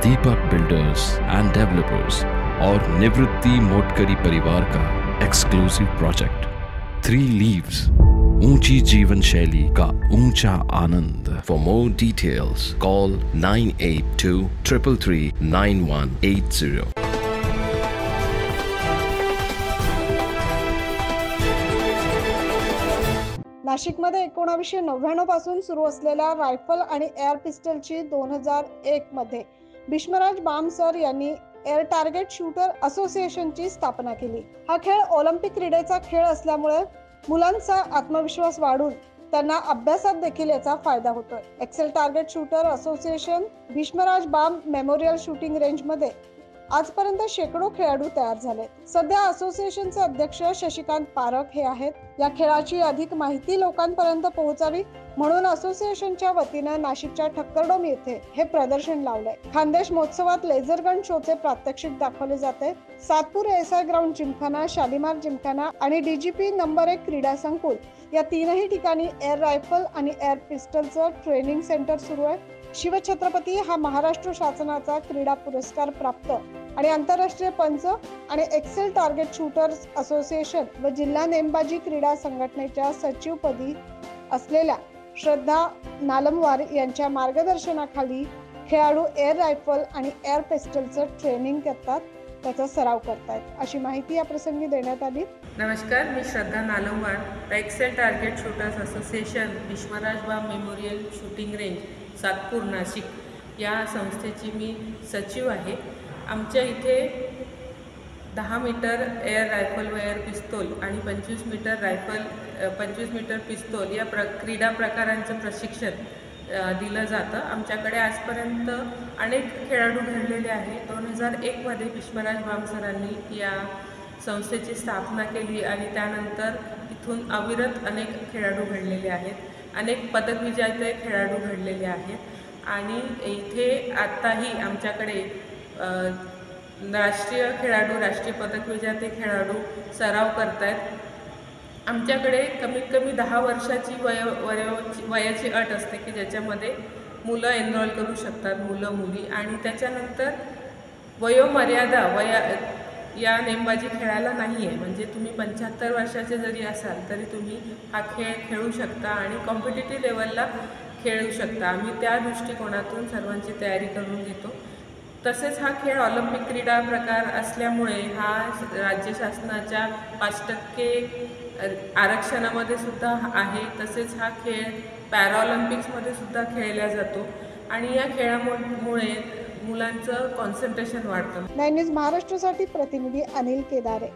Deepak builders end developers और निवृत्ति मोटकरी परिवार का एक्सक्लूसिव प्रोजेक्ट 3 लीव्स, ऊंची जीवन शैली का ऊंचा आनंद। For more details call 9823339180। नाशिकमध्ये 1999 पासून सुरू असलेल्या रायफल आणि एअर पिस्टलची 2001 मध्ये भीष्मराज बाम सर यांनी एअर टार्गेट शूटर असोसिएशनची स्थापना केली। हा खेळ ऑलिम्पिक क्रीडेचा खेळ असल्यामुळे मुलांचा आत्मविश्वास वाढून त्यांना अभ्यासात देखील याचा फायदा होतोय। Excel Target Shooter Association Bhishmaraj Bam memorial shooting Range मध्ये आजपर्यंत शेकडो खेळाडू तयार झाले। सध्या असोसिएशनचे अध्यक्ष शशिकांत पारख हे आहेत। या खेळाची अधिक माहिती लोकांपर्यंत पोहोचावी म्हणून असोसिएशनच्या वतीने नाशिकच्या ठक्करडोम येथे हे प्रदर्शन लावलंय। खानदेश महोत्सवात लेझर गन शोचे प्रात्यक्षिक दाखवले जाते। सातपूर एसआय ग्राउंड जिमखाना, शालीमार जिमखाना आणि डीजीपी नंबर 1 क्रीडा संकुल या तीनही ठिकाणी एअर रायफल आणि एअर पिस्टलचं ट्रेनिंग सेंटर सुरू आहे। शिवछत्रपती हा महाराष्ट्र शासनाचा क्रीडा पुरस्कार प्राप्त आणि आंतरराष्ट्रीय पंच आणि एक्सेल टार्गेट शूटर्स असोसिएशन व जिल्हा नेमबाजी क्रीडा संघटनेच्या सचिवपदी असलेल्या श्रद्धा नालमवार यांच्या मार्गदर्शनाखाली खेळाडू एअर रायफल आणि एअर पिस्टलचं ट्रेनिंग करतात, त्याचा सराव करतात, अशी माहिती या प्रसंगी देण्यात आली। नमस्कार, मी Shraddha Nalamwar, Excel target shooters association Bhishmaraj Bam memorial shooting range Satpur Nashik या संस्थेची मी सचिव आहे। आमच्या इथे 10 मीटर एअर रायफल व एअर पिस्तूल आणि 25 मीटर रायफल 25 मीटर पिस्तूल या क्रीडा प्रकारांचं प्रशिक्षण दिलं जातं। आमच्याकडे आजपर्यंत अनेक खेळाडू घडलेले आहेत। 2001 मध्ये भीष्मराज बाम सरांनी या संस्थेची स्थापना केली आणि त्यानंतर इथून अविरत अनेक खेळाडू घडलेले आहेत, अनेक पदक विजेते खेळाडू घडलेले आहेत आणि इथे आत्ताही आमच्याकडे राष्ट्रीय खेळाडू, राष्ट्रीय पदक विजेते खेळाडू सराव करतायत। आमच्याकडे कमीत कमी 10 वर्षाची वयाची अट असते की ज्याच्यामध्ये मुलं एनरोल करू शकतात, मुलं मुली, आणि त्याच्यानंतर वयोमर्यादा या नेमबाजी खेळायला नाही आहे। म्हणजे तुम्ही 75 वर्षाचे जरी असाल तरी तुम्ही हा खेळ खेळू शकता आणि कॉम्पिटिटिव्ह लेवलला खेळू शकता। आम्ही त्या दृष्टिकोनातून सर्वांची तयारी करून घेतो। तसेच हा खेळ ऑलिम्पिक क्रीडा प्रकार असल्यामुळे हा राज्य शासनाच्या 5% आरक्षणामध्ये सुद्धा आहे। तसेच हा खेळ पॅराऑलिम्पिक्समध्ये सुद्धा खेळला जातो आणि या खेळामुळे मुलांचं कॉन्सन्ट्रेशन वाढतं। नाईन न्यूज महाराष्ट्रासाठी प्रतिनिधी अनिल केदारे।